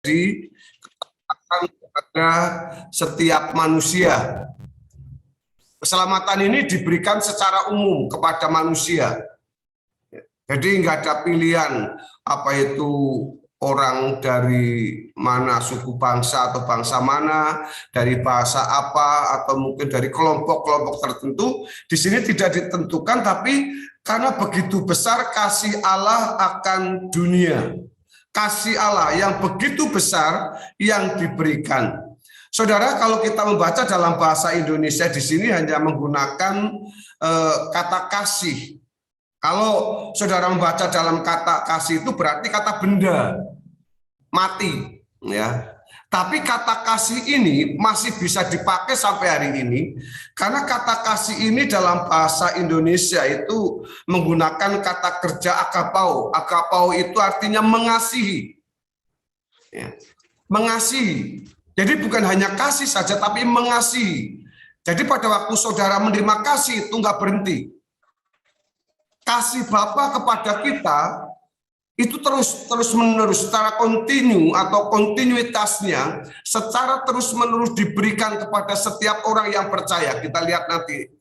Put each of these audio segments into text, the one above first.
kepada setiap manusia. Keselamatan ini diberikan secara umum kepada manusia. Jadi nggak ada pilihan apa itu orang dari mana, suku bangsa atau bangsa mana, dari bahasa apa, atau mungkin dari kelompok-kelompok tertentu. Di sini tidak ditentukan, tapi karena begitu besar kasih Allah akan dunia. Kasih Allah yang begitu besar yang diberikan. Saudara, kalau kita membaca dalam bahasa Indonesia di sini hanya menggunakan kata kasih. Kalau saudara membaca dalam kata kasih itu berarti kata benda, mati, ya. Tapi kata kasih ini masih bisa dipakai sampai hari ini karena kata kasih ini dalam bahasa Indonesia itu menggunakan kata kerja agapau. Agapau itu artinya mengasihi, ya. Mengasihi. Jadi bukan hanya kasih saja, tapi mengasihi. Jadi pada waktu saudara menerima kasih itu nggak berhenti. Kasih Bapa kepada kita itu terus menerus secara kontinu atau kontinuitasnya secara terus menerus diberikan kepada setiap orang yang percaya. Kita lihat nanti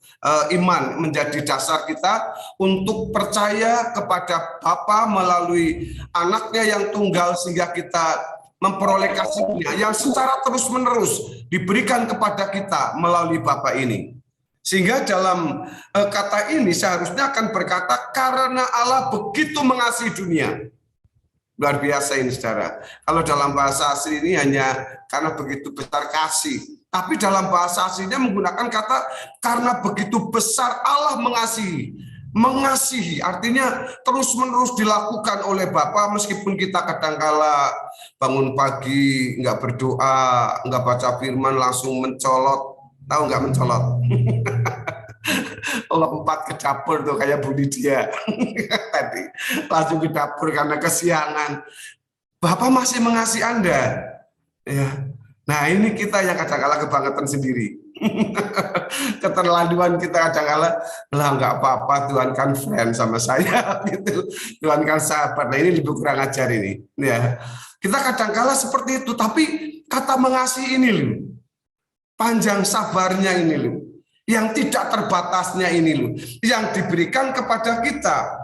iman menjadi dasar kita untuk percaya kepada Bapa melalui anaknya yang tunggal sehingga kita memperoleh kasihnya yang secara terus-menerus diberikan kepada kita melalui Bapa ini. Sehingga dalam kata ini seharusnya akan berkata karena Allah begitu mengasihi dunia. Luar biasa ini saudara. Kalau dalam bahasa asli ini hanya karena begitu besar kasih. Tapi dalam bahasa aslinya menggunakan kata karena begitu besar Allah mengasihi. Mengasihi artinya terus-menerus dilakukan oleh Bapa meskipun kita kadangkala bangun pagi nggak berdoa, nggak baca firman langsung mencolot. Tahu nggak mencolot? Lompat ke dapur tuh kayak Bu Lydia tadi, langsung ke dapur karena kesiangan. Bapak masih mengasihi Anda, ya. Nah ini kita yang kadang-kala kebangetan sendiri. Keterlaluan kita kadang-kala, lah nggak apa-apa, Tuhan kan friend sama saya, gitu. Tuhan kan sahabat. Nah ini lebih kurang ajar ini, ya. Kita kadang-kala seperti itu, tapi kata mengasihi ini loh, panjang sabarnya ini loh, yang tidak terbatasnya ini loh, yang diberikan kepada kita.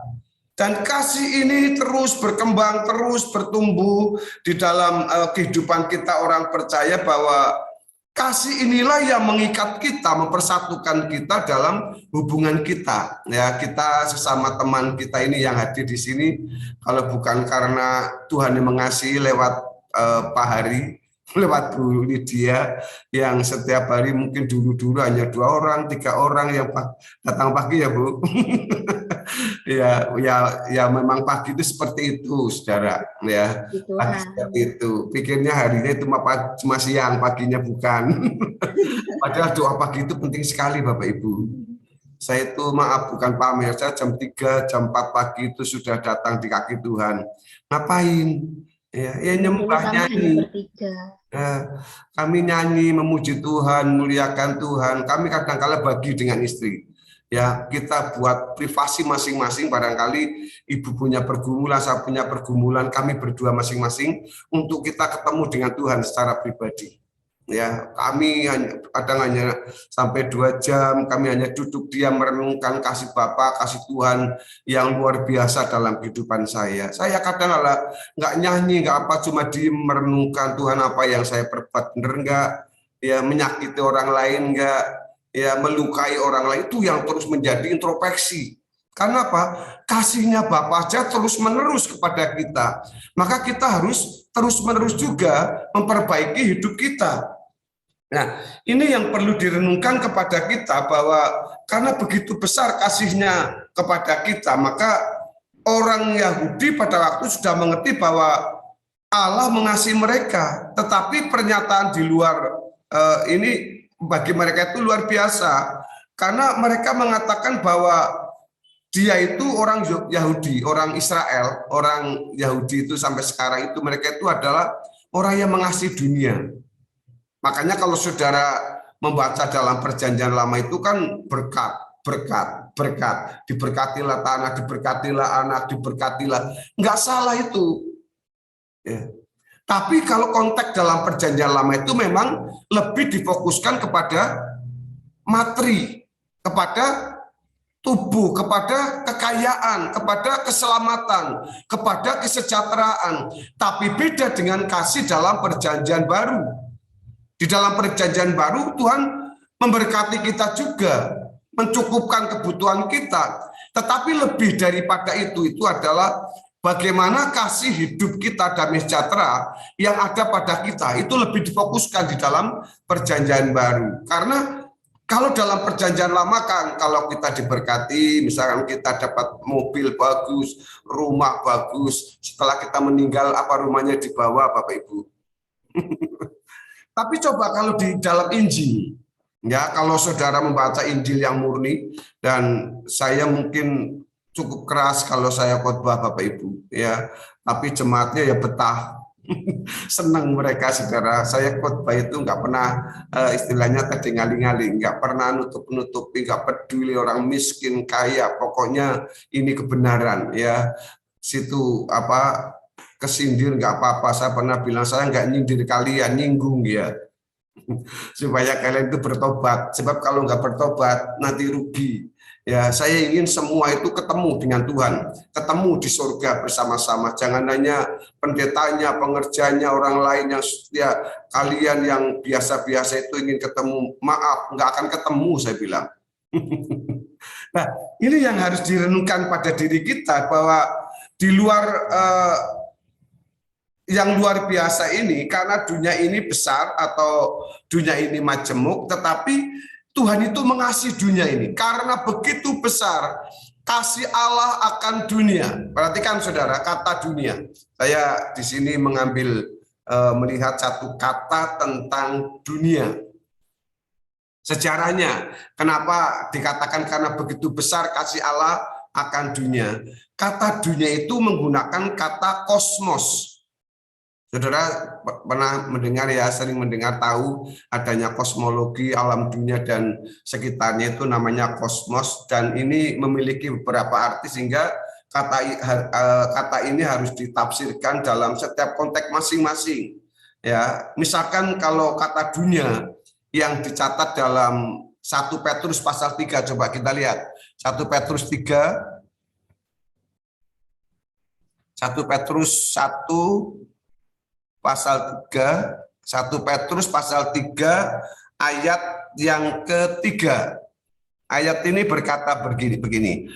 Dan kasih ini terus berkembang, terus bertumbuh di dalam kehidupan kita orang percaya bahwa kasih inilah yang mengikat kita, mempersatukan kita dalam hubungan kita. Ya, kita sesama teman kita ini yang hadir di sini, kalau bukan karena Tuhan yang mengasihi lewat Pak Hari, lewat Bu Lydia yang setiap hari mungkin dulu hanya 2 orang, 3 orang yang datang pagi ya Bu. ya memang pagi itu seperti itu saudara, ya pagi seperti itu, pikirnya harinya itu cuma siang, paginya bukan. Padahal doa pagi itu penting sekali Bapak Ibu. Saya itu maaf bukan pamer, saya jam 3 jam 4 pagi itu sudah datang di kaki Tuhan. Ngapain? Ya nyembah, nyanyi. Kami nyanyi memuji Tuhan, muliakan Tuhan. Kami kadang-kala bagi dengan istri. Ya, kita buat privasi masing-masing, barangkali ibu punya pergumulan, saya punya pergumulan, kami berdua masing-masing untuk kita ketemu dengan Tuhan secara pribadi. Ya, kami kadang hanya sampai 2 jam, kami hanya duduk diam merenungkan kasih Bapa, kasih Tuhan yang luar biasa dalam kehidupan saya. Saya kadang-kala nggak nyanyi, nggak apa, cuma diem merenungkan Tuhan apa yang saya perbuat benar nggak, ya menyakiti orang lain nggak, ya melukai orang lain, itu yang terus menjadi introspeksi. Karena apa? Kasihnya Bapa aja terus-menerus kepada kita. Maka kita harus terus-menerus juga memperbaiki hidup kita. Nah, ini yang perlu direnungkan kepada kita bahwa karena begitu besar kasihnya kepada kita, maka orang Yahudi pada waktu sudah mengerti bahwa Allah mengasihi mereka. Tetapi pernyataan di luar ini bagi mereka itu luar biasa, karena mereka mengatakan bahwa dia itu orang Yahudi, orang Israel, orang Yahudi itu sampai sekarang itu mereka itu adalah orang yang mengasihi dunia. Makanya kalau saudara membaca dalam perjanjian lama itu kan berkat, diberkatilah tanah, diberkatilah anak, diberkatilah. Enggak salah itu. Ya. Tapi kalau konteks dalam perjanjian lama itu memang lebih difokuskan kepada materi, kepada tubuh, kepada kekayaan, kepada keselamatan, kepada kesejahteraan. Tapi beda dengan kasih dalam perjanjian baru. Di dalam perjanjian baru Tuhan memberkati kita juga, mencukupkan kebutuhan kita. Tetapi lebih daripada itu adalah bagaimana kasih hidup kita damai sejahtera yang ada pada kita itu lebih difokuskan di dalam perjanjian baru. Karena kalau dalam perjanjian lama kan kalau kita diberkati, misalkan kita dapat mobil bagus, rumah bagus, setelah kita meninggal apa rumahnya dibawa Bapak Ibu. Tapi coba kalau di dalam Injil, ya kalau saudara membaca Injil yang murni, dan saya mungkin cukup keras kalau saya khotbah Bapak Ibu, ya, tapi jemaatnya ya betah, senang mereka saudara. Saya khotbah itu nggak pernah istilahnya terdingali-ngali, nggak pernah nutup-nutupi, nggak peduli orang miskin kaya, pokoknya ini kebenaran, ya. Situ apa kesindir nggak apa-apa. Saya pernah bilang saya nggak nyindir kalian, nyinggung ya. Supaya kalian itu bertobat, sebab kalau nggak bertobat nanti rugi. Ya, saya ingin semua itu ketemu dengan Tuhan, ketemu di surga bersama-sama. Jangan hanya pendetanya, pengerjanya, orang lain yang ya kalian yang biasa-biasa itu ingin ketemu. Maaf, nggak akan ketemu saya bilang. Nah, ini yang harus direnungkan pada diri kita bahwa di luar yang luar biasa ini, karena dunia ini besar atau dunia ini majemuk, tetapi Tuhan itu mengasihi dunia ini karena begitu besar kasih Allah akan dunia. Perhatikan saudara, kata dunia. Saya di sini mengambil melihat satu kata tentang dunia. Sejarahnya, kenapa dikatakan karena begitu besar kasih Allah akan dunia. Kata dunia itu menggunakan kata kosmos. Saudara pernah mendengar ya, sering mendengar tahu adanya kosmologi alam dunia dan sekitarnya itu namanya kosmos, dan ini memiliki beberapa arti sehingga kata ini harus ditafsirkan dalam setiap konteks masing-masing. Ya, misalkan kalau kata dunia yang dicatat dalam 1 Petrus pasal 3, coba kita lihat 1 Petrus 3, 1 Petrus 1 pasal 3, 1 Petrus pasal 3 ayat yang ketiga. Ayat ini berkata begini,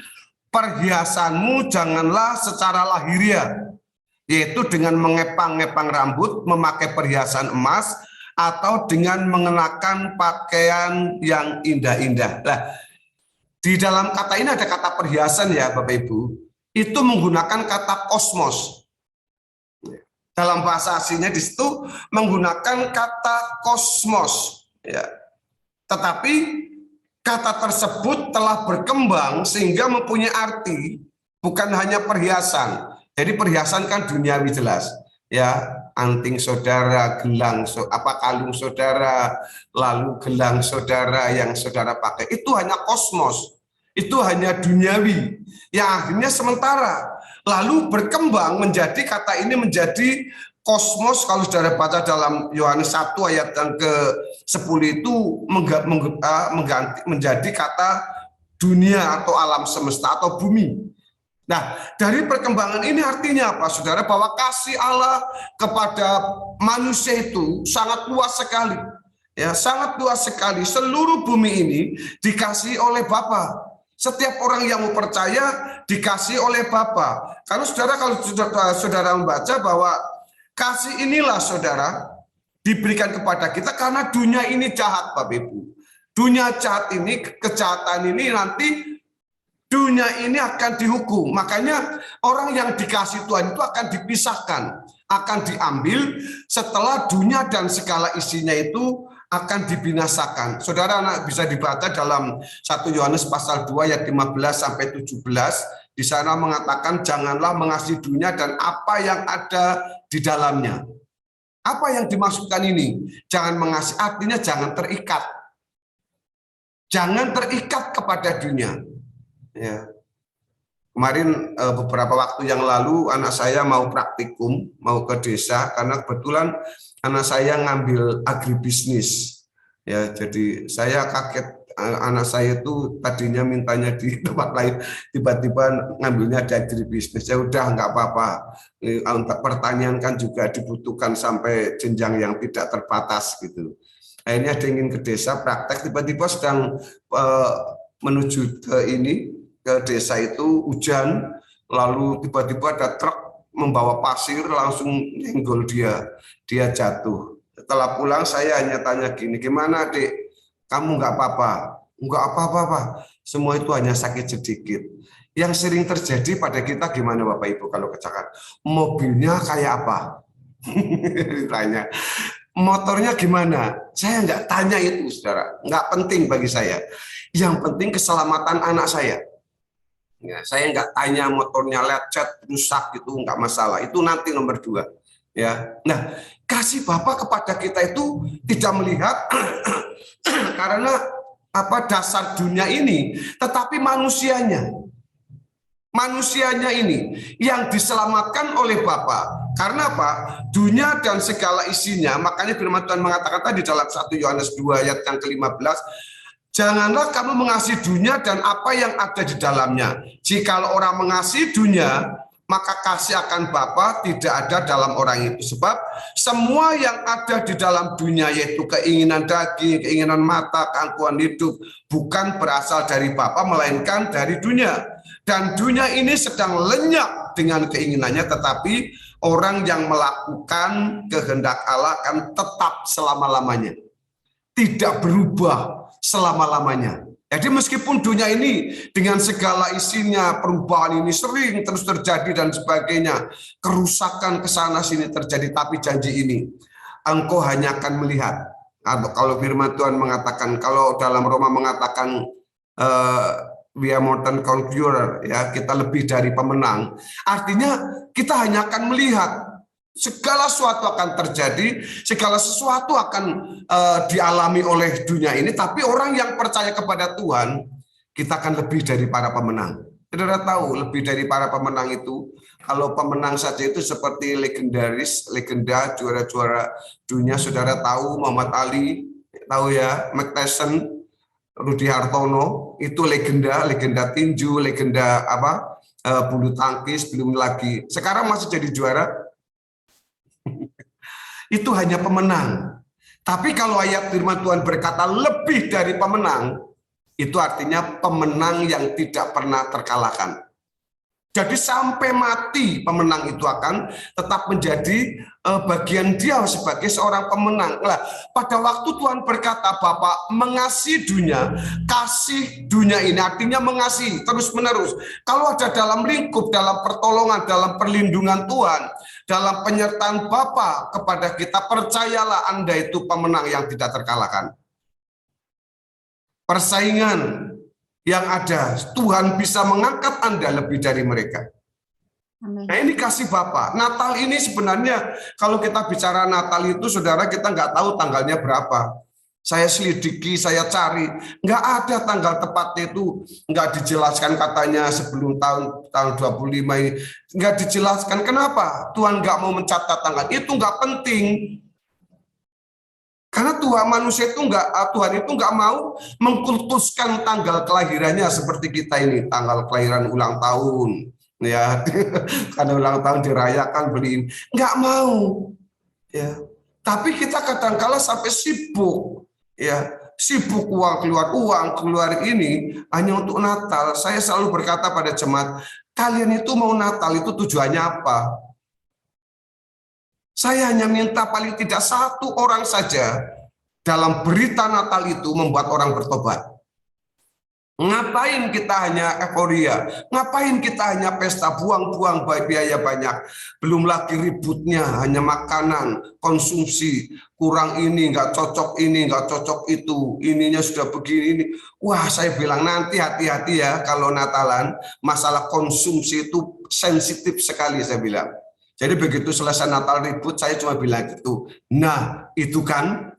perhiasanmu janganlah secara lahiriah, yaitu dengan mengepang-ngepang rambut, memakai perhiasan emas, atau dengan mengenakan pakaian yang indah-indah. Nah, di dalam kata ini ada kata perhiasan ya Bapak Ibu, itu menggunakan kata kosmos. Dalam bahasa aslinya di situ menggunakan kata kosmos, ya. Tetapi kata tersebut telah berkembang sehingga mempunyai arti bukan hanya perhiasan. Jadi perhiasan kan duniawi jelas, ya, anting saudara, gelang, kalung saudara, lalu gelang saudara yang saudara pakai, itu hanya kosmos, itu hanya duniawi, yang akhirnya sementara. Lalu berkembang menjadi kata ini menjadi kosmos. Kalau saudara baca dalam Yohanes 1 ayat yang ke-10 itu mengganti menjadi kata dunia atau alam semesta atau bumi. Nah, dari perkembangan ini artinya apa saudara? Bahwa kasih Allah kepada manusia itu sangat luas sekali. Ya, sangat luas sekali. Seluruh bumi ini dikasihi oleh Bapa. Setiap orang yang mau percaya dikasih oleh Bapa. Karena saudara, kalau saudara membaca bahwa kasih inilah saudara diberikan kepada kita karena dunia ini jahat Bapak Ibu. Dunia jahat ini, kejahatan ini nanti dunia ini akan dihukum. Makanya orang yang dikasih Tuhan itu akan dipisahkan, akan diambil setelah dunia dan segala isinya itu akan dibinasakan. Saudara bisa dibaca dalam 1 Yohanes pasal 2 ayat 15 sampai 17. Di sana mengatakan janganlah mengasihi dunia dan apa yang ada di dalamnya. Apa yang dimaksudkan ini? Jangan mengasihi, artinya jangan terikat. Jangan terikat kepada dunia. Ya. Kemarin beberapa waktu yang lalu anak saya mau praktikum, mau ke desa karena kebetulan anak saya ngambil agribisnis. Ya, jadi saya kaget, anak saya itu tadinya mintanya di tempat lain, tiba-tiba ngambilnya di agribisnis. Ya udah nggak apa-apa. Untuk pertanian kan juga dibutuhkan sampai jenjang yang tidak terbatas gitu. Akhirnya dia ingin ke desa praktek, tiba-tiba sedang menuju ke desa itu hujan, lalu tiba-tiba ada truk membawa pasir langsung nyenggol dia jatuh. Setelah pulang saya hanya tanya gini, gimana Dek, kamu nggak apa-apa? Nggak apa-apa, semua itu hanya sakit sedikit. Yang sering terjadi pada kita gimana Bapak Ibu kalau kecelakaan? Mobilnya kayak apa? Ditanya. Motornya gimana? Saya nggak tanya itu, saudara. Nggak penting bagi saya. Yang penting keselamatan anak saya. Ya, saya nggak tanya motornya lecet, rusak, itu nggak masalah. Itu nanti nomor 2. Ya, nah kasih Bapak kepada kita itu tidak melihat karena apa dasar dunia ini, tetapi manusianya ini yang diselamatkan oleh Bapa. Karena apa? Dunia dan segala isinya, makanya firman Tuhan mengatakan tadi dalam 1 Yohanes 2 ayat yang ke-15, janganlah kamu mengasihi dunia dan apa yang ada di dalamnya. Jikalau orang mengasihi dunia, maka kasih akan Bapa tidak ada dalam orang itu. Sebab semua yang ada di dalam dunia, yaitu keinginan daging, keinginan mata, keangkuhan hidup, bukan berasal dari Bapa, melainkan dari dunia. Dan dunia ini sedang lenyap dengan keinginannya, tetapi orang yang melakukan kehendak Allah akan tetap selama-lamanya. Tidak berubah selama-lamanya. Jadi meskipun dunia ini dengan segala isinya, perubahan ini sering terus terjadi dan sebagainya, kerusakan kesana sini terjadi, tapi janji ini, engkau hanya akan melihat. Kalau firman Tuhan mengatakan, kalau dalam Roma mengatakan we are more than conqueror, ya, kita lebih dari pemenang. Artinya kita hanya akan melihat. Segala sesuatu akan terjadi, segala sesuatu akan dialami oleh dunia ini, tapi orang yang percaya kepada Tuhan, kita akan lebih dari para pemenang. Saudara tahu, lebih dari para pemenang itu, kalau pemenang saja itu seperti legenda, juara-juara dunia. Saudara tahu Muhammad Ali, tahu ya, Mike Tyson, Rudi Hartono, itu legenda tinju, legenda bulu tangkis, belum lagi. Sekarang masih jadi juara. Itu hanya pemenang. Tapi kalau ayat firman Tuhan berkata lebih dari pemenang, itu artinya pemenang yang tidak pernah terkalahkan. Jadi sampai mati pemenang itu akan tetap menjadi bagian dia sebagai seorang pemenang. Nah, pada waktu Tuhan berkata Bapa mengasihi dunia, kasih dunia ini artinya mengasihi terus-menerus. Kalau ada dalam lingkup, dalam pertolongan, dalam perlindungan Tuhan, dalam penyertaan Bapa kepada kita, percayalah Anda itu pemenang yang tidak terkalahkan. Persaingan yang ada, Tuhan bisa mengangkat Anda lebih dari mereka. Amin. Nah ini kasih Bapa. Natal ini sebenarnya kalau kita bicara Natal itu, saudara, kita nggak tahu tanggalnya berapa. Saya selidiki, saya cari, nggak ada tanggal tepatnya itu, nggak dijelaskan katanya sebelum tahun 25 ini, nggak dijelaskan. Kenapa? Tuhan nggak mau mencatat tanggal, itu nggak penting. Karena Tuhan itu nggak mau mengkultuskan tanggal kelahirannya seperti kita ini, tanggal kelahiran ulang tahun, ya, karena ulang tahun dirayakan beliin, nggak mau, ya. Tapi kita kadang-kala sampai sibuk, ya, sibuk keluar ini hanya untuk Natal. Saya selalu berkata pada jemaat, kalian itu mau Natal itu tujuannya apa? Saya hanya minta paling tidak satu orang saja dalam berita Natal itu membuat orang bertobat. Ngapain kita hanya euforia? Ngapain kita hanya pesta, buang-buang biaya banyak? Belum lagi ributnya, hanya makanan, konsumsi, kurang ini, nggak cocok ini, nggak cocok itu, ininya sudah begini. Wah, saya bilang nanti hati-hati ya kalau Natalan, masalah konsumsi itu sensitif sekali saya bilang. Jadi begitu selesai Natal ribut, saya cuma bilang gitu. Nah, itu kan.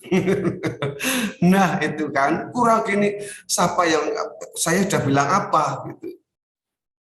Nah, itu kan. Kurang gini, siapa yang saya sudah bilang apa gitu.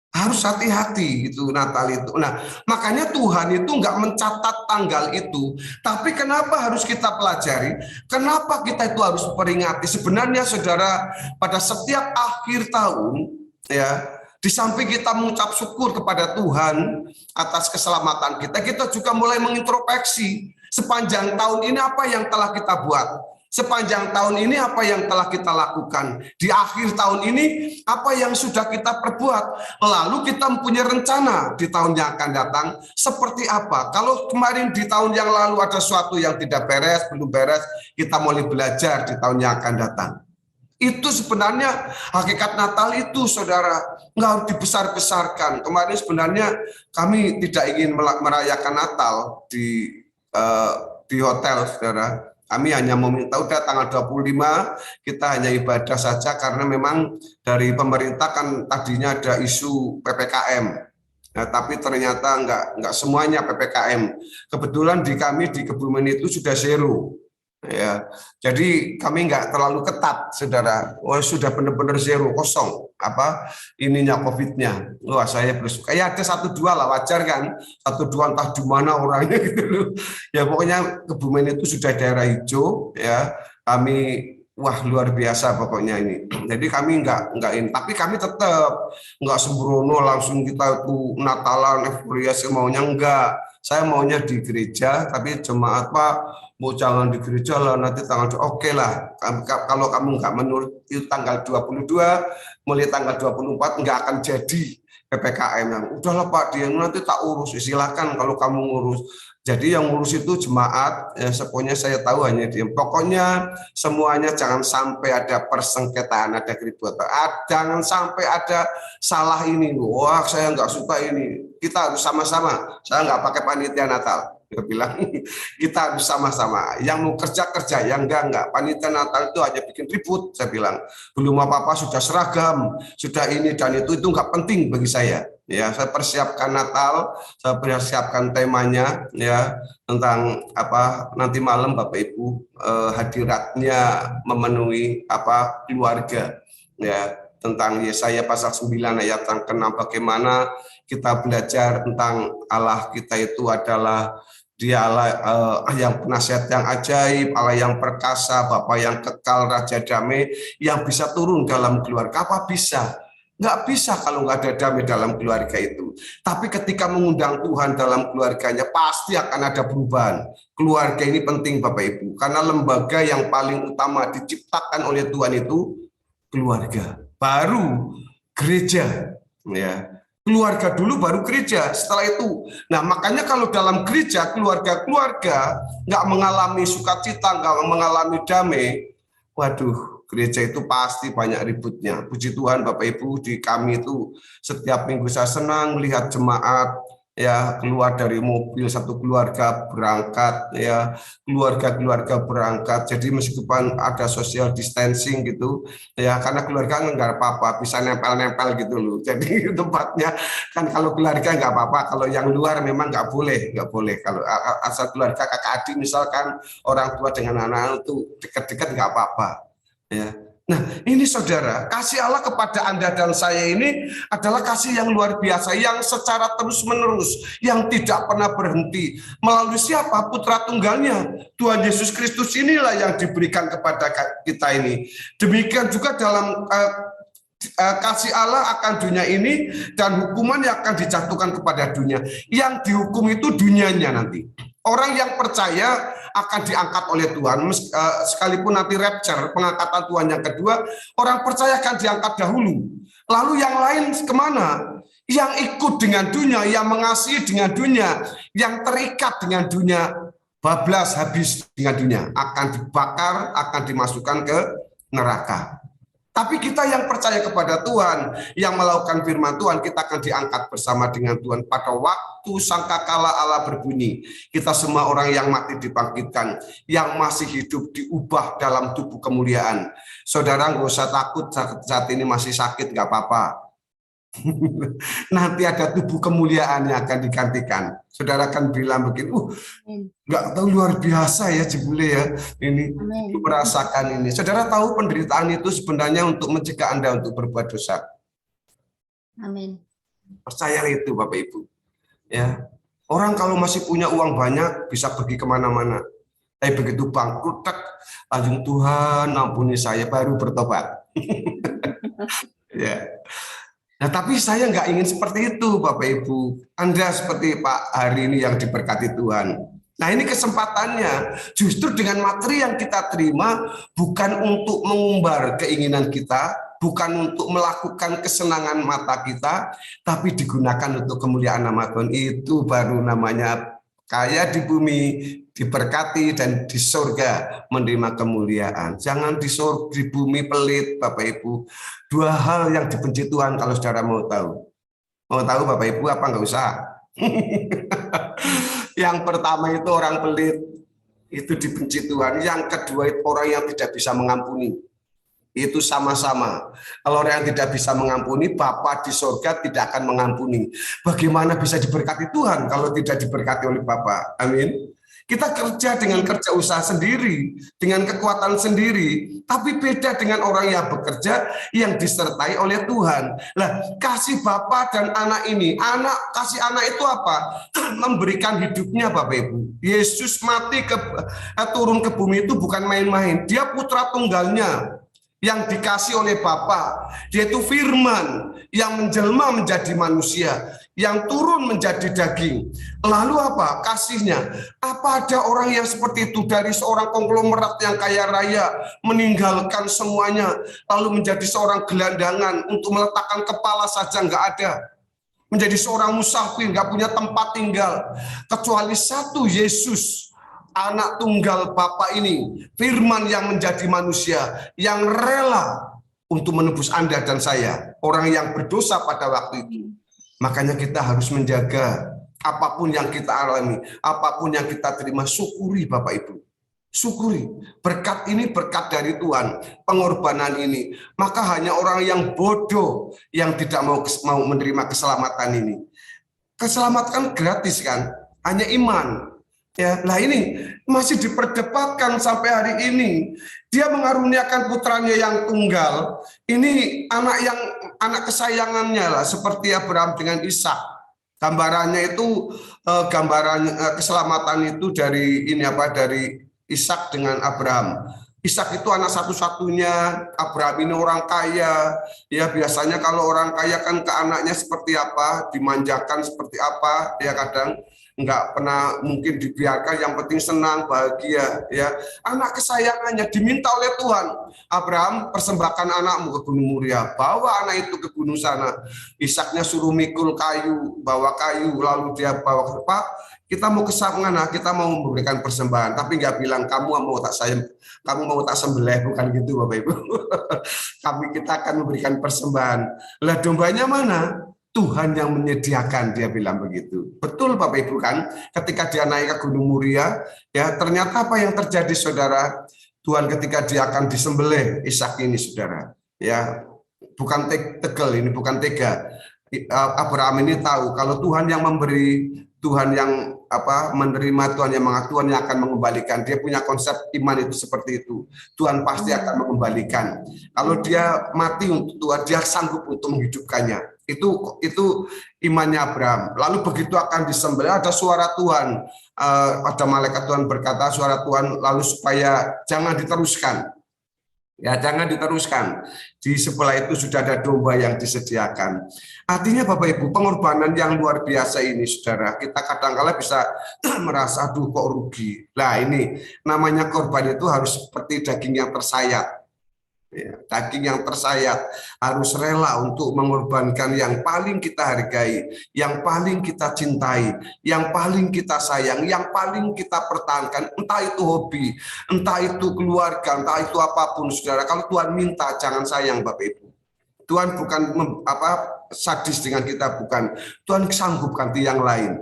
Harus hati-hati itu Natal itu. Nah, makanya Tuhan itu nggak mencatat tanggal itu. Tapi kenapa harus kita pelajari? Kenapa kita itu harus peringati? Sebenarnya saudara, pada setiap akhir tahun, ya, di samping kita mengucap syukur kepada Tuhan atas keselamatan kita, kita juga mulai mengintrospeksi sepanjang tahun ini apa yang telah kita buat. Sepanjang tahun ini apa yang telah kita lakukan. Di akhir tahun ini apa yang sudah kita perbuat. Lalu kita mempunyai rencana di tahun yang akan datang seperti apa. Kalau kemarin di tahun yang lalu ada sesuatu yang tidak beres, belum beres, kita mulai belajar di tahun yang akan datang. Itu sebenarnya hakikat Natal itu, saudara, nggak harus dibesar-besarkan. Kemarin sebenarnya kami tidak ingin merayakan Natal di hotel, saudara. Kami hanya meminta udah tanggal 25 kita hanya ibadah saja, karena memang dari pemerintah kan tadinya ada isu PPKM. Nah, tapi ternyata enggak semuanya PPKM. Kebetulan di kami di Kebumen itu sudah zero. Ya, jadi kami nggak terlalu ketat, saudara. Oh, sudah benar-benar zero, kosong ininya COVID-nya. Wah, saya bersuka. Ya ada 1-2 lah, wajar kan? 1-2 entah di mana orangnya gitu loh. Ya pokoknya Kebumen itu sudah daerah hijau, ya. Kami wah luar biasa pokoknya ini. Jadi kami nggak ini, tapi kami tetap nggak sembrono langsung kita itu Natalan euforia maunya enggak. Saya maunya di gereja, tapi jemaat Pak mau jangan di gereja lah, nanti tanggal oke lah. Kalau kamu nggak menurut itu tanggal 22, mulai tanggal 24 nggak akan jadi PPKM. Udahlah Pak, dia nanti tak urus, silakan kalau kamu ngurus. Jadi yang ngurus itu jemaat, ya pokoknya saya tahu hanya dia. Pokoknya semuanya jangan sampai ada persengketaan, ada keributan. Jangan sampai ada salah ini. Wah saya nggak suka ini. Kita harus sama-sama. Saya nggak pakai panitia Natal. Dia bilang kita harus sama-sama. Yang mau kerja, yang enggak. Panitia Natal itu hanya bikin ribut. Saya bilang belum apa-apa sudah seragam, sudah ini dan itu nggak penting bagi saya. Ya, saya persiapkan Natal, saya persiapkan temanya ya tentang nanti malam Bapak Ibu hadiratnya memenuhi keluarga ya, tentang Yesaya pasal 9 ayat yang ke-6, bagaimana kita belajar tentang Allah kita itu adalah Dia Allah yang penasihat yang ajaib, Allah yang perkasa, Bapa yang kekal, Raja damai yang bisa turun dalam keluarga. Apa bisa? Nggak bisa kalau nggak ada damai dalam keluarga itu. Tapi ketika mengundang Tuhan dalam keluarganya, pasti akan ada perubahan. Keluarga ini penting Bapak Ibu, karena lembaga yang paling utama diciptakan oleh Tuhan itu keluarga. Baru gereja, ya. Keluarga dulu baru gereja, setelah itu. Nah makanya kalau dalam gereja, keluarga-keluarga nggak mengalami sukacita, nggak mengalami damai, waduh, gereja itu pasti banyak ributnya. Puji Tuhan Bapak Ibu, di kami itu setiap minggu saya senang melihat jemaat ya keluar dari mobil, satu keluarga berangkat ya, keluarga berangkat. Jadi meskipun ada social distancing gitu ya, karena keluarga nggak apa-apa, bisa nempel-nempel gitu loh. Jadi tempatnya kan kalau keluarga nggak apa-apa, kalau yang luar memang nggak boleh. Kalau asal keluarga kakak adik misalkan orang tua dengan anak itu dekat-dekat nggak apa-apa. Ya. Nah, ini saudara, kasih Allah kepada Anda dan saya ini adalah kasih yang luar biasa, yang secara terus-menerus, yang tidak pernah berhenti. Melalui siapa? Putra tunggalnya, Tuhan Yesus Kristus inilah yang diberikan kepada kita ini. Demikian juga dalam kasih Allah akan dunia ini dan hukuman yang akan dijatuhkan kepada dunia. Yang dihukum itu dunianya nanti. Orang yang percaya akan diangkat oleh Tuhan, sekalipun nanti rapture, pengangkatan Tuhan yang kedua, orang percaya akan diangkat dahulu. Lalu yang lain kemana? Yang ikut dengan dunia, yang mengasihi dengan dunia, yang terikat dengan dunia, bablas habis dengan dunia, akan dibakar, akan dimasukkan ke neraka. Tapi kita yang percaya kepada Tuhan, yang melakukan firman Tuhan, kita akan diangkat bersama dengan Tuhan pada waktu sangkakala Allah berbunyi. Kita semua orang yang mati dibangkitkan, yang masih hidup diubah dalam tubuh kemuliaan. Saudara nggak usah takut saat ini masih sakit, nggak apa-apa. Nanti ada tubuh kemuliaan yang akan digantikan. Saudara kan bilang begini, nggak tahu luar biasa ya jebule ya ini merasakan ini. Saudara tahu penderitaan itu sebenarnya untuk mencegah Anda untuk berbuat dosa. Amin. Percayalah itu Bapak Ibu. Ya, orang kalau masih punya uang banyak bisa pergi kemana-mana. Tapi begitu bangkrut, lanjut Tuhan ampuni saya, baru bertobat. Ya. Nah, tapi saya nggak ingin seperti itu, Bapak Ibu. Anda seperti Pak hari ini yang diberkati Tuhan. Nah, ini kesempatannya. Justru dengan materi yang kita terima, bukan untuk mengumbar keinginan kita, bukan untuk melakukan kesenangan mata kita, tapi digunakan untuk kemuliaan nama Tuhan. Itu baru namanya kaya di bumi, diberkati, dan di surga menerima kemuliaan. Jangan di bumi pelit, Bapak Ibu. Dua hal yang dibenci Tuhan kalau saudara mau tahu. Mau tahu Bapak Ibu apa nggak usah? Yang pertama itu orang pelit, itu dibenci Tuhan. Yang kedua itu orang yang tidak bisa mengampuni. Itu sama-sama. Kalau orang yang tidak bisa mengampuni, Bapa di surga tidak akan mengampuni. Bagaimana bisa diberkati Tuhan kalau tidak diberkati oleh Bapa? Amin. Kita kerja dengan kerja usaha sendiri, dengan kekuatan sendiri, tapi beda dengan orang yang bekerja yang disertai oleh Tuhan. Lah, kasih Bapa dan anak ini, kasih anak itu apa? Memberikan hidupnya, Bapak Ibu. Yesus mati turun ke bumi itu bukan main-main. Dia putra tunggalnya yang dikasih oleh Bapa, yaitu firman yang menjelma menjadi manusia, yang turun menjadi daging. Lalu apa kasihnya? Apa ada orang yang seperti itu dari seorang konglomerat yang kaya raya meninggalkan semuanya lalu menjadi seorang gelandangan untuk meletakkan kepala saja nggak ada, menjadi seorang musafir nggak punya tempat tinggal, kecuali satu Yesus, anak tunggal Bapa ini, firman yang menjadi manusia, yang rela untuk menebus Anda dan saya, orang yang berdosa pada waktu itu. Makanya kita harus menjaga apapun yang kita alami, apapun yang kita terima, syukuri Bapak Ibu. Syukuri, berkat ini berkat dari Tuhan, pengorbanan ini. Maka hanya orang yang bodoh yang tidak mau menerima keselamatan ini. Keselamatan gratis kan, hanya iman. Ya, nah ini masih diperdebatkan sampai hari ini. Dia mengaruniakan putranya yang tunggal. Ini anak kesayangannya lah, seperti Abraham dengan Ishak. Gambarannya itu gambaran keselamatan itu dari dari Ishak dengan Abraham. Ishak itu anak satu-satunya, Abraham ini orang kaya. Ya biasanya kalau orang kaya kan ke anaknya seperti apa, dimanjakan seperti apa, ya kadang nggak pernah mungkin dibiarkan, yang penting senang, bahagia, ya. Anak kesayangannya diminta oleh Tuhan, Abraham, persembahkan anakmu ke Gunung Muria, bawa anak itu ke gunung sana. Ishaknya suruh mikul kayu, bawa kayu, lalu dia bawa ke Pak, kita mau ke sana, kita mau memberikan persembahan, tapi nggak bilang kamu mau tak sembelih, bukan gitu Bapak Ibu. Kita akan memberikan persembahan. Lah dombanya mana? Tuhan yang menyediakan, dia bilang begitu. Betul Bapak Ibu kan? Ketika dia naik ke Gunung Muria, ya ternyata apa yang terjadi saudara? Tuhan ketika dia akan disembelih Ishak ini saudara, ya bukan tegel ini, bukan tega. Abraham ini tahu kalau Tuhan yang memberi, Tuhan yang menerima, Tuhan yang mengasihi, Tuhan yang akan mengembalikan. Dia punya konsep iman itu seperti itu. Tuhan pasti akan mengembalikan. Kalau dia mati untuk Tuhan, dia sanggup untuk menghidupkannya. Itu imannya Abraham. Lalu begitu akan disembelih, ada suara Tuhan, ada malaikat Tuhan berkata, suara Tuhan, lalu supaya jangan diteruskan. Ya, jangan diteruskan. Di sebelah itu sudah ada domba yang disediakan. Artinya Bapak Ibu, pengorbanan yang luar biasa ini, saudara. Kita kadang-kala bisa merasa, aduh kok rugi. Nah ini, namanya korban itu harus seperti daging yang tersayat. Ya, daging yang tersayat, harus rela untuk mengorbankan yang paling kita hargai, yang paling kita cintai, yang paling kita sayang, yang paling kita pertahankan, entah itu hobi, entah itu keluarga, entah itu apapun saudara. Kalau Tuhan minta, jangan sayang Bapak Ibu. Tuhan bukan sadis dengan kita, bukan. Tuhan sanggup ganti yang lain.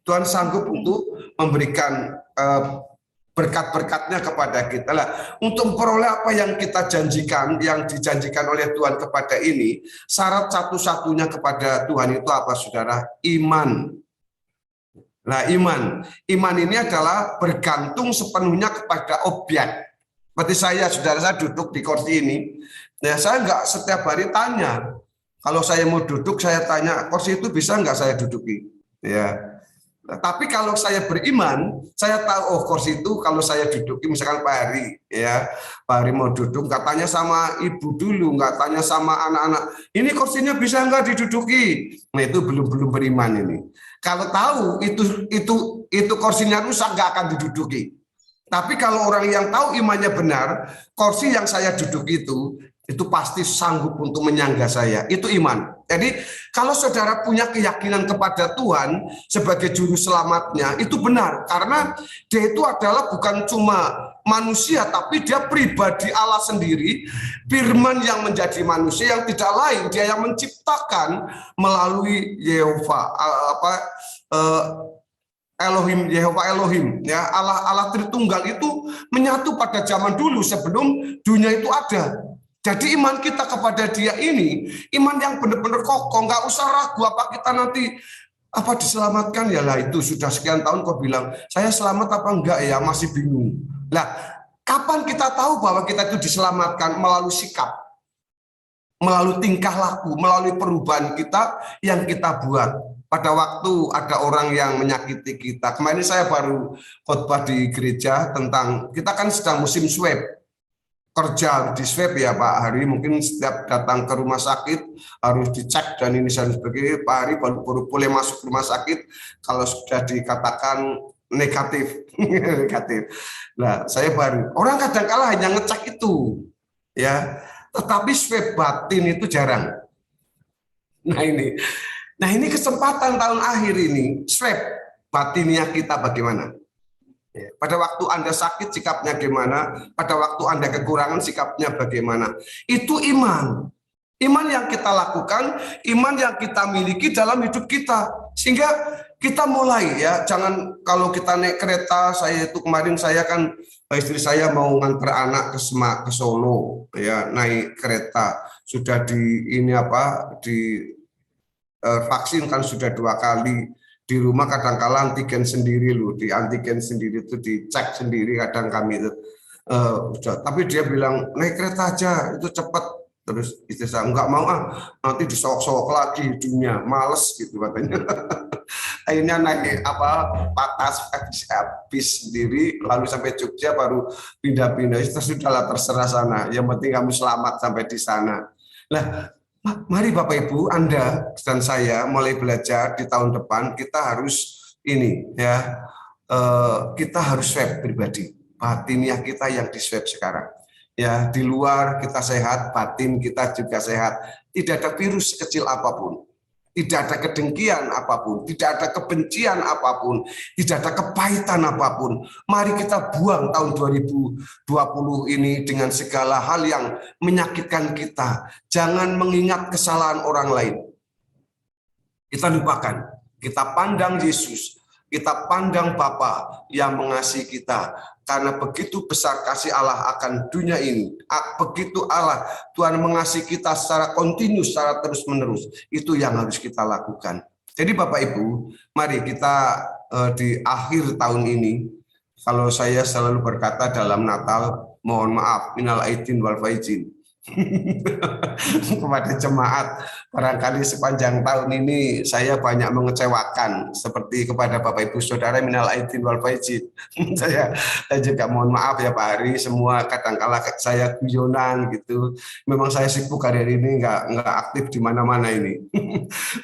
Tuhan sanggup untuk memberikan berkat-berkatnya kepada kita lah. Untuk memperoleh apa yang kita janjikan, yang dijanjikan oleh Tuhan kepada ini, syarat satu-satunya kepada Tuhan itu apa saudara? Iman. Nah iman ini adalah bergantung sepenuhnya kepada objek. Seperti saya, saudara, saya duduk di kursi ini, ya saya nggak setiap hari tanya, Kalau saya mau duduk, saya tanya, kursi itu bisa nggak saya duduki? Ya. Tapi kalau saya beriman, saya tahu oh kursi itu kalau saya duduki, misalkan Pak Hari, ya Pak Hari mau duduk, nggak tanya sama ibu dulu, nggak tanya sama anak-anak, ini kursinya bisa nggak diduduki? Nah itu belum beriman ini. Kalau tahu itu kursinya rusak, nggak akan diduduki. Tapi kalau orang yang tahu imannya benar, kursi yang saya duduk itu pasti sanggup untuk menyangga saya. Itu iman. Jadi kalau saudara punya keyakinan kepada Tuhan sebagai juru selamatnya, itu benar. Karena dia itu adalah bukan cuma manusia, tapi dia pribadi Allah sendiri, firman yang menjadi manusia yang tidak lain. Dia yang menciptakan melalui Yehova, Elohim, Yehova Elohim, ya Allah Tritunggal itu menyatu pada zaman dulu sebelum dunia itu ada. Jadi iman kita kepada Dia ini iman yang benar-benar kokoh, nggak usah ragu apa kita nanti apa diselamatkan ya lah itu sudah sekian tahun kau bilang saya selamat apa enggak ya masih bingung. Nah, kapan kita tahu bahwa kita itu diselamatkan? Melalui sikap, melalui tingkah laku, melalui perubahan kita yang kita buat. Pada waktu ada orang yang menyakiti kita. Kemarin saya baru khotbah di gereja tentang, kita kan sedang musim swab. Kerja di swab ya Pak Hari, mungkin setiap datang ke rumah sakit harus dicek dan ini dan sebagainya. Pak Hari baru boleh masuk rumah sakit kalau sudah dikatakan negatif. Negatif. Nah saya baru, orang kadang-kala hanya ngecek itu. Ya, tetapi swab batin itu jarang. Nah ini kesempatan tahun akhir ini, swab batinnya kita bagaimana? Pada waktu Anda sakit sikapnya bagaimana? Pada waktu Anda kekurangan sikapnya bagaimana? Itu iman. Iman yang kita lakukan, iman yang kita miliki dalam hidup kita. Sehingga kita mulai ya, jangan kalau kita naik kereta, saya itu kemarin saya kan istri saya mau nganter anak ke Solo ya, naik kereta. Sudah vaksin kan sudah 2 kali. Di rumah kadang-kala antigen sendiri loh, di antigen sendiri itu dicek sendiri kadang kami itu. Tapi dia bilang naik kereta aja itu cepat. Terus istri saya nggak mau nanti disowok-sowok lagi hidungnya, males gitu katanya. Akhirnya naik patas habis sendiri, lalu sampai Jogja baru pindah-pindah. Itu sudahlah terserah sana. Yang penting kamu selamat sampai di sana. Nah, mari Bapak Ibu, Anda dan saya mulai belajar di tahun depan kita harus ini ya, kita harus swab pribadi, batiniah kita yang di swab sekarang. Ya di luar kita sehat, batin kita juga sehat. Tidak ada virus kecil apapun, tidak ada kedengkian apapun, tidak ada kebencian apapun, tidak ada kepahitan apapun. Mari kita buang tahun 2020 ini dengan segala hal yang menyakitkan kita. Jangan mengingat kesalahan orang lain. Kita lupakan, kita pandang Yesus, kita pandang Bapa yang mengasihi kita. Karena begitu besar kasih Allah akan dunia ini. Begitu Allah, Tuhan mengasihi kita secara kontinu, secara terus-menerus. Itu yang harus kita lakukan. Jadi Bapak Ibu, mari kita di akhir tahun ini, kalau saya selalu berkata dalam Natal, mohon maaf, minal aidin wal faizin. Kepada jemaat, barangkali sepanjang tahun ini saya banyak mengecewakan, seperti kepada Bapak Ibu Saudara minal aidin wal faizin. Saya juga mohon maaf ya Pak Hari, semua kadang-kala saya guyonan gitu. Memang saya sibuk hari ini nggak aktif di mana-mana ini.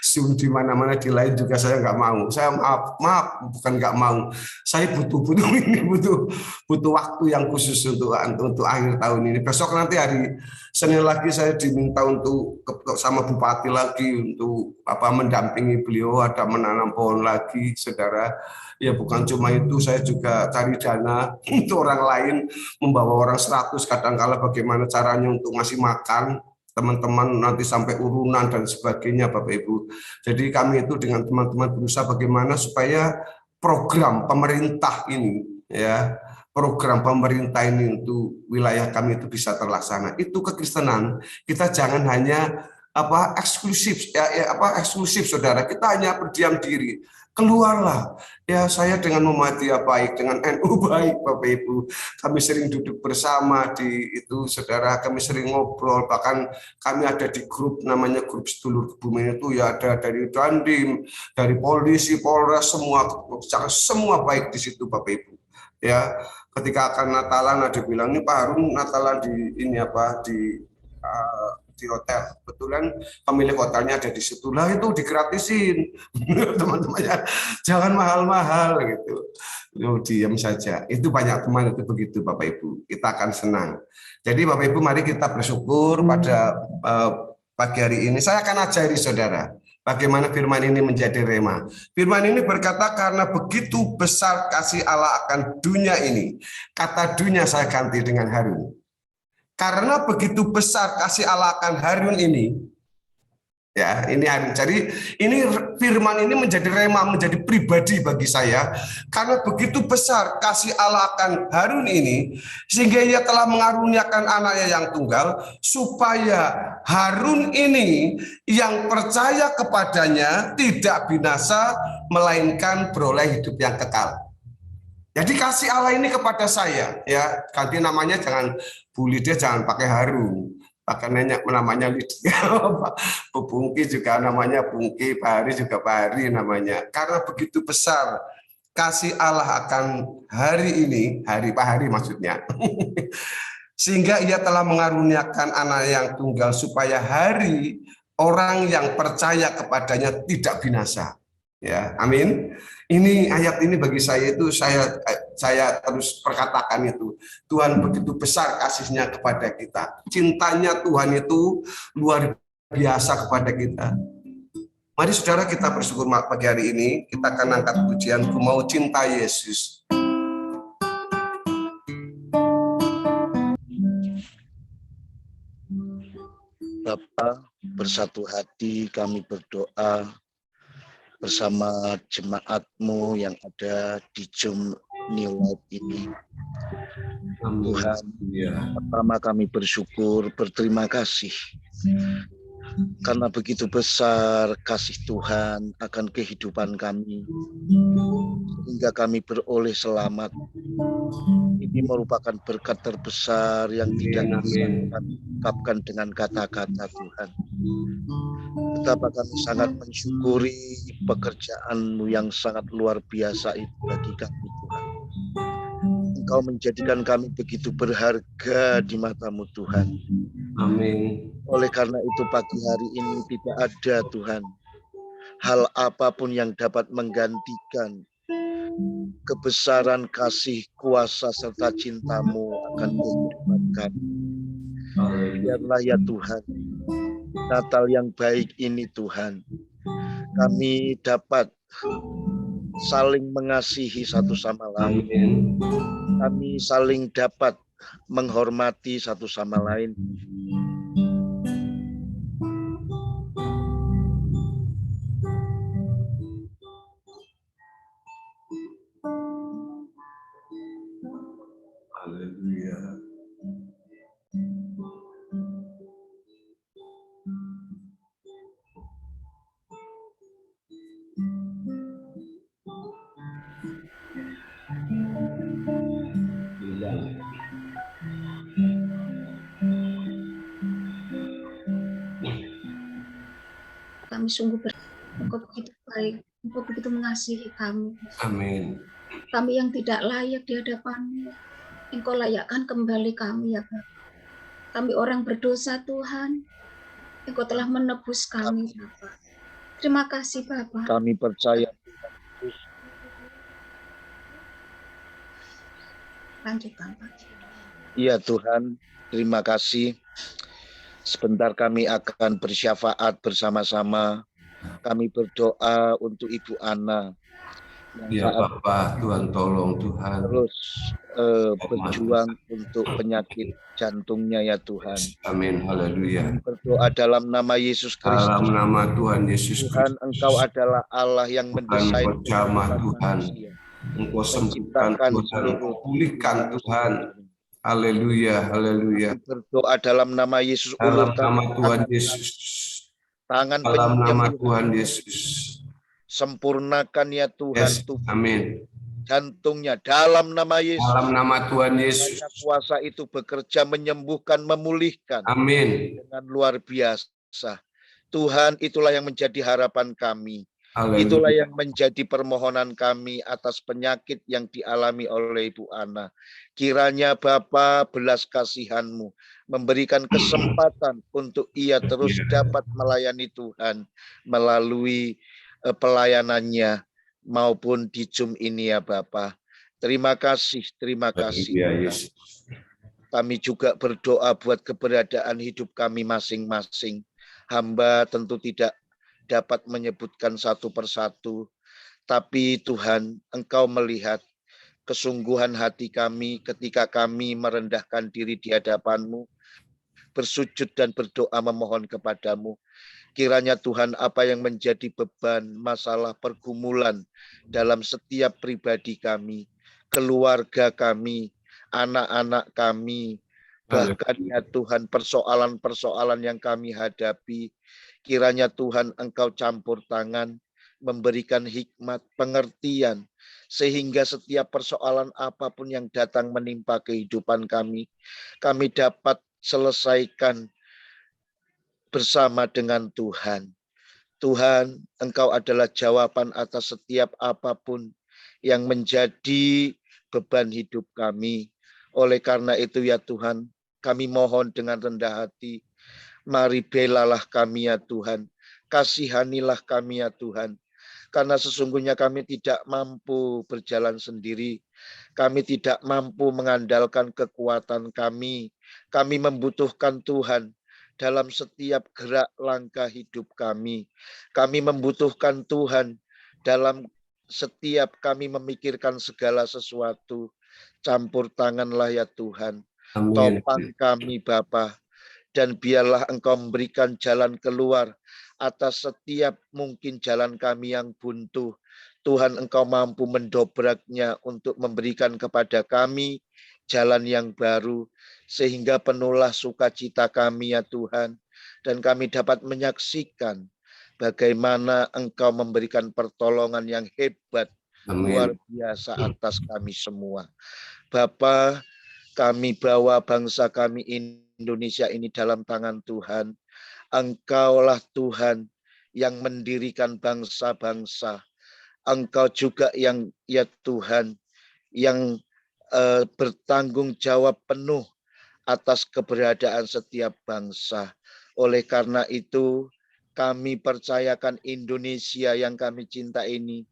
Zoom di mana-mana di lain juga saya nggak mau. Saya maaf bukan nggak mau. Saya butuh ini butuh waktu yang khusus untuk akhir tahun ini. Besok nanti hari Senin lagi saya diminta untuk sama Bupati lagi untuk mendampingi beliau, ada menanam pohon lagi, saudara. Ya bukan cuma itu, saya juga cari dana untuk orang lain, membawa orang 100 kadang-kala bagaimana caranya untuk ngasih makan teman-teman nanti sampai urunan dan sebagainya Bapak Ibu. Jadi kami itu dengan teman-teman berusaha bagaimana supaya program pemerintah ini ya, program pemerintah ini untuk wilayah kami itu bisa terlaksana. Itu kekristenan. Kita jangan hanya eksklusif eksklusif saudara. Kita hanya berdiam diri. keluarlah. Ya, saya dengan Muhammadiyah baik, dengan NU baik, Bapak Ibu. Kami sering duduk bersama di itu, saudara. Kami sering ngobrol, bahkan kami ada di grup namanya grup sedulur Kebumen itu, ya ada dari Dandim, dari polisi, Polres, semua baik di situ, Bapak Ibu. Ya, ketika akan Natalan ada bilang, ini Pak Harun Natalan di ini apa di hotel. Kebetulan pemilik hotelnya ada di situ. Lah itu digratisin. Teman-temannya jangan mahal-mahal gitu. Lu diam saja. Itu banyak teman itu begitu Bapak Ibu. Kita akan senang. Jadi Bapak Ibu mari kita bersyukur pada pagi hari ini. Saya akan ajari saudara bagaimana firman ini menjadi rema. Firman ini berkata karena begitu besar kasih Allah akan dunia ini. Kata dunia saya ganti dengan Harun. Karena begitu besar kasih Allah akan Harun ini, ya ini Harun. Jadi ini firman ini menjadi rema, menjadi pribadi bagi saya. Karena begitu besar kasih Allah akan Harun ini, sehingga ia telah mengaruniakan anaknya yang tunggal, supaya Harun ini yang percaya kepadanya tidak binasa, melainkan beroleh hidup yang kekal. Jadi kasih Allah ini kepada saya, ya ganti namanya jangan Bu Lydia, jangan pakai Harun, pakai namanya Lydia. Bu Pungki juga namanya Pungki, Pak Hari juga Pak Hari namanya. Karena begitu besar kasih Allah akan hari ini, hari Pak Hari maksudnya, sehingga ia telah mengaruniakan anak yang tunggal supaya hari orang yang percaya kepadanya tidak binasa. Ya, amin. Ini ayat ini bagi saya itu saya terus perkatakan itu. Tuhan begitu besar kasihnya kepada kita. Cintanya Tuhan itu luar biasa kepada kita. Mari saudara kita bersyukur pagi hari ini. Kita akan angkat pujian Ku Mau Cinta Yesus. Bapa, bersatu hati kami berdoa bersama jemaat-Mu yang ada di Zoom New Life ini. Tuhan, pertama kami bersyukur, berterima kasih karena begitu besar kasih Tuhan akan kehidupan kami, sehingga kami beroleh selamat. Ini merupakan berkat terbesar yang tidak bisa kami ungkapkan dengan kata-kata Tuhan. Betapa kami sangat mensyukuri pekerjaan-Mu yang sangat luar biasa itu bagi kami, Tuhan. Engkau menjadikan kami begitu berharga di mata-Mu, Tuhan. Amin. Oleh karena itu pagi hari ini tidak ada, Tuhan, hal apapun yang dapat menggantikan kebesaran kasih, kuasa, serta cinta-Mu akan kehidupan kami. Biarlah ya Tuhan, Natal yang baik ini Tuhan, kami dapat saling mengasihi satu sama lain. Kami saling dapat menghormati satu sama lain. Haleluya. Kami sungguh Engkau begitu baik, Engkau begitu mengasihi kami. Amin. Kami yang tidak layak di hadapan-Mu, Engkau layakkan kembali kami ya Bapa. Kami orang berdosa Tuhan, Engkau telah menebus kami Bapa. Terima kasih Bapa. Kami percaya. Lanjutkan Pak. Iya Tuhan, terima kasih. Sebentar kami akan bersyafaat bersama-sama. Kami berdoa untuk Ibu Ana. Ya Bapak, Tuhan tolong Tuhan. Terus berjuang untuk penyakit jantungnya ya Tuhan. Amin, haleluya. Kami berdoa dalam nama Yesus Kristus. Dalam nama Tuhan Yesus Kristus. Tuhan, Engkau adalah Allah yang mendesain berjamah Tuhan. Engkau sembuhkan Tuhan, Engkau pulihkan Tuhan. Haleluya, haleluya. Berdoa dalam nama Yesus. Dalam nama Tuhan Yesus. Tangan dalam nama Tuhan Yesus. Sempurnakan ya Tuhan Yes. tubuh Amin. jantungnya dalam nama Yesus. Dalam nama Tuhan Yesus. Kiranya kuasa itu bekerja menyembuhkan, memulihkan Amin. dengan luar biasa. Tuhan, itulah yang menjadi harapan kami. Haleluya. Itulah yang menjadi permohonan kami atas penyakit yang dialami oleh Ibu Ana. Kiranya Bapa belas kasihan-Mu memberikan kesempatan untuk ia terus dapat melayani Tuhan melalui pelayanannya maupun di Zoom ini ya Bapa. Terima kasih, terima kasih. Haleluya, Yesus. Kami juga berdoa buat keberadaan hidup kami masing-masing. Hamba tentu tidak dapat menyebutkan satu persatu, tapi Tuhan, Engkau melihat kesungguhan hati kami ketika kami merendahkan diri di hadapan-Mu, bersujud dan berdoa memohon kepadamu. Kiranya Tuhan, apa yang menjadi beban, masalah, pergumulan dalam setiap pribadi kami, keluarga kami, anak-anak kami, bahkan ya Tuhan persoalan-persoalan yang kami hadapi, kiranya Tuhan Engkau campur tangan, memberikan hikmat, pengertian, sehingga setiap persoalan apapun yang datang menimpa kehidupan kami dapat selesaikan bersama dengan Tuhan. Tuhan, Engkau adalah jawaban atas setiap apapun yang menjadi beban hidup kami. Oleh karena itu ya Tuhan, kami mohon dengan rendah hati, mari belalah kami ya Tuhan, kasihanilah kami ya Tuhan, karena sesungguhnya kami tidak mampu berjalan sendiri, kami tidak mampu mengandalkan kekuatan kami membutuhkan Tuhan dalam setiap gerak langkah hidup kami membutuhkan Tuhan dalam setiap kami memikirkan segala sesuatu. Campur tanganlah ya Tuhan, Amin. topang kami Bapa, dan biarlah Engkau memberikan jalan keluar atas setiap mungkin jalan kami yang buntu. Tuhan, Engkau mampu mendobraknya untuk memberikan kepada kami jalan yang baru, sehingga penuhlah sukacita kami ya Tuhan, dan kami dapat menyaksikan bagaimana Engkau memberikan pertolongan yang hebat, Amin. luar biasa atas kami semua. Bapa, kami bawa bangsa kami Indonesia ini dalam tangan Tuhan. Engkaulah Tuhan yang mendirikan bangsa-bangsa. Engkau juga yang ya Tuhan yang bertanggung jawab penuh atas keberadaan setiap bangsa. Oleh karena itu, kami percayakan Indonesia yang kami cinta ini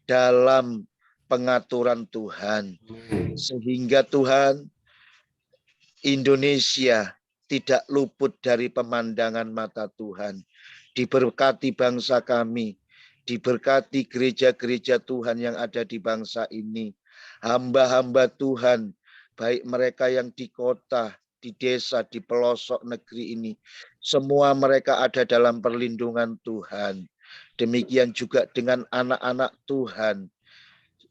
dalam pengaturan Tuhan. Sehingga Tuhan, Indonesia tidak luput dari pemandangan mata Tuhan. Diberkati bangsa kami, diberkati gereja-gereja Tuhan yang ada di bangsa ini. Hamba-hamba Tuhan, baik mereka yang di kota, di desa, di pelosok negeri ini, semua mereka ada dalam perlindungan Tuhan. Demikian juga dengan anak-anak Tuhan.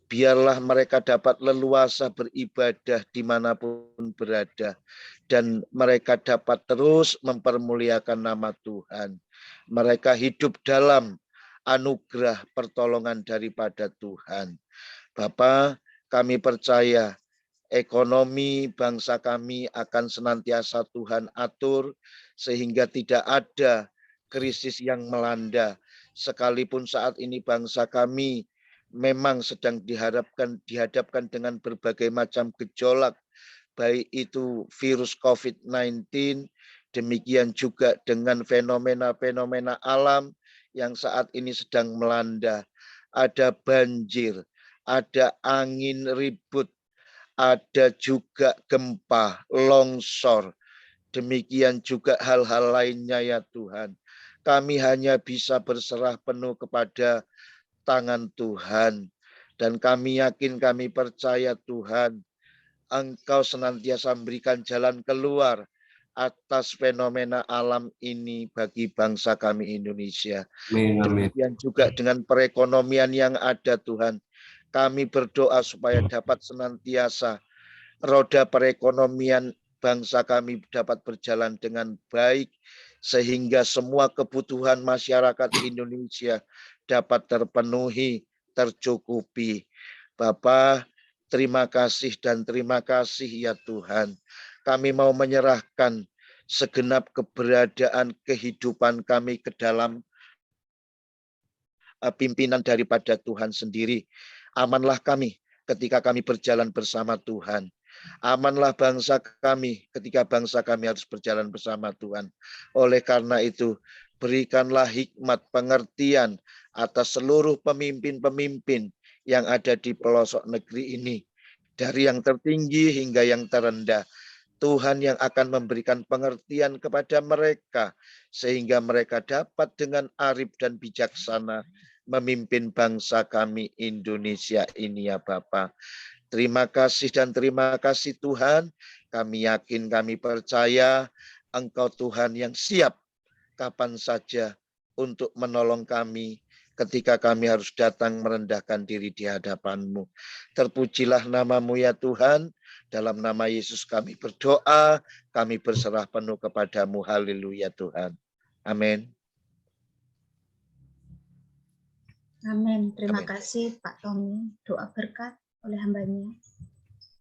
Biarlah mereka dapat leluasa beribadah dimanapun berada. Dan mereka dapat terus mempermuliakan nama Tuhan. Mereka hidup dalam anugerah pertolongan daripada Tuhan. Bapa, kami percaya ekonomi bangsa kami akan senantiasa Tuhan atur, sehingga tidak ada krisis yang melanda. Sekalipun saat ini bangsa kami memang sedang dihadapkan dengan berbagai macam gejolak, baik itu virus COVID-19, demikian juga dengan fenomena-fenomena alam yang saat ini sedang melanda. Ada banjir, ada angin ribut, ada juga gempa, longsor, demikian juga hal-hal lainnya ya Tuhan. Kami hanya bisa berserah penuh kepada tangan Tuhan. Dan kami yakin, kami percaya Tuhan, Engkau senantiasa memberikan jalan keluar atas fenomena alam ini bagi bangsa kami Indonesia. Amin. Demikian juga dengan perekonomian yang ada Tuhan. Kami berdoa supaya dapat senantiasa roda perekonomian bangsa kami dapat berjalan dengan baik, sehingga semua kebutuhan masyarakat Indonesia dapat terpenuhi, tercukupi. Bapa, terima kasih dan terima kasih ya Tuhan. Kami mau menyerahkan segenap keberadaan kehidupan kami ke dalam pimpinan daripada Tuhan sendiri. Amanlah kami ketika kami berjalan bersama Tuhan. Amanlah bangsa kami ketika bangsa kami harus berjalan bersama Tuhan. Oleh karena itu, berikanlah hikmat pengertian atas seluruh pemimpin-pemimpin yang ada di pelosok negeri ini. Dari yang tertinggi hingga yang terendah. Tuhan yang akan memberikan pengertian kepada mereka, sehingga mereka dapat dengan arif dan bijaksana memimpin bangsa kami Indonesia ini ya Bapa. Terima kasih dan terima kasih Tuhan. Kami yakin, kami percaya Engkau Tuhan yang siap kapan saja untuk menolong kami ketika kami harus datang merendahkan diri di hadapan-Mu. Terpujilah nama-Mu ya Tuhan. Dalam nama Yesus kami berdoa, kami berserah penuh kepada-Mu. Haleluya Tuhan. Amin. Amin. Terima Amin. kasih Pak Tommy. Doa berkat oleh hambanya.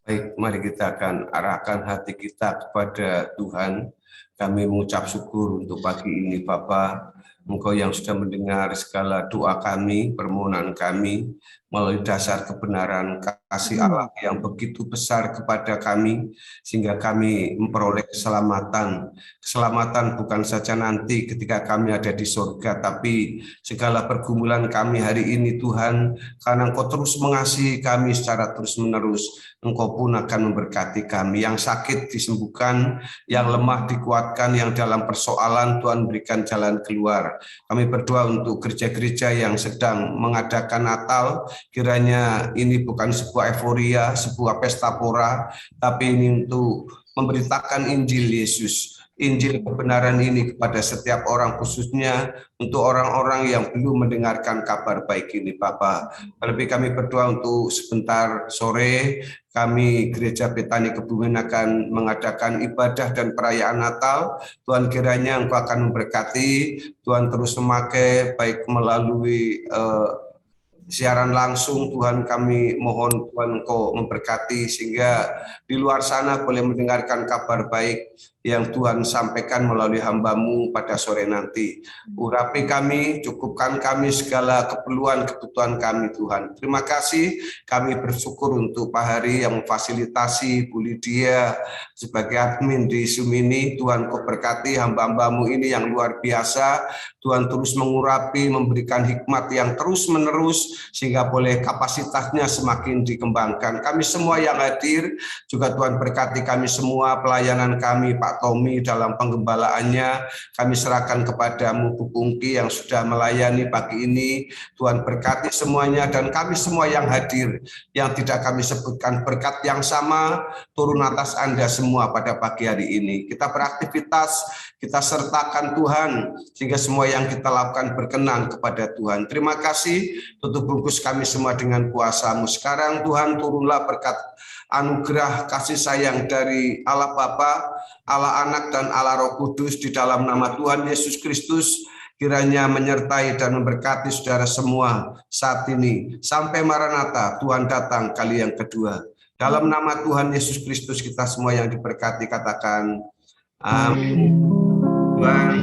Baik, mari kita akan arahkan hati kita kepada Tuhan. Kami mengucap syukur untuk pagi ini, Bapa. Engkau yang sudah mendengar segala doa kami, permohonan kami, melalui dasar kebenaran kasih Allah yang begitu besar kepada kami, sehingga kami memperoleh keselamatan. Keselamatan bukan saja nanti ketika kami ada di surga, tapi segala pergumulan kami hari ini, Tuhan, karena Engkau terus mengasihi kami secara terus-menerus, Engkau pun akan memberkati kami. Yang sakit disembuhkan, yang lemah dikuatkan, yang dalam persoalan Tuhan berikan jalan keluar. Kami berdoa untuk gereja-gereja yang sedang mengadakan Natal, kiranya ini bukan sebuah euforia, sebuah pesta pora, tapi ini untuk memberitakan Injil Yesus. Injil kebenaran ini kepada setiap orang, khususnya untuk orang-orang yang belum mendengarkan kabar baik ini, Bapak. Terlebih kami berdoa untuk sebentar sore, kami Gereja Betani Kebumen akan mengadakan ibadah dan perayaan Natal. Tuhan kiranya Engkau akan memberkati, Tuhan terus memakai baik melalui siaran langsung. Tuhan kami mohon Tuhan Engkau memberkati sehingga di luar sana boleh mendengarkan kabar baik yang Tuhan sampaikan melalui hamba-Mu pada sore nanti. Urapi kami, cukupkan kami segala kebutuhan kami Tuhan. Terima kasih, kami bersyukur untuk Pak Hari yang memfasilitasi Bu Lydia sebagai admin di Zoom ini. Tuhan Kau berkati hamba-hamba-Mu ini yang luar biasa. Tuhan terus mengurapi, memberikan hikmat yang terus menerus sehingga boleh kapasitasnya semakin dikembangkan. Kami semua yang hadir juga Tuhan berkati kami semua, pelayanan kami Pak Tommy dalam penggembalaannya, kami serahkan kepada-Mu Bu Pungki yang sudah melayani pagi ini. Tuhan berkati semuanya dan kami semua yang hadir, yang tidak kami sebutkan, berkat yang sama turun atas Anda semua pada pagi hari ini. Kita beraktivitas, kita sertakan Tuhan, sehingga semua yang kita lakukan berkenan kepada Tuhan. Terima kasih, tutup bungkus kami semua dengan kuasa-Mu. Sekarang Tuhan turunlah berkat anugerah kasih sayang dari Allah Bapa, Allah Anak dan Allah Roh Kudus di dalam nama Tuhan Yesus Kristus, kiranya menyertai dan memberkati saudara semua saat ini sampai Maranatha, Tuhan datang kali yang kedua. Dalam nama Tuhan Yesus Kristus kita semua yang diberkati katakan amin. Tuhan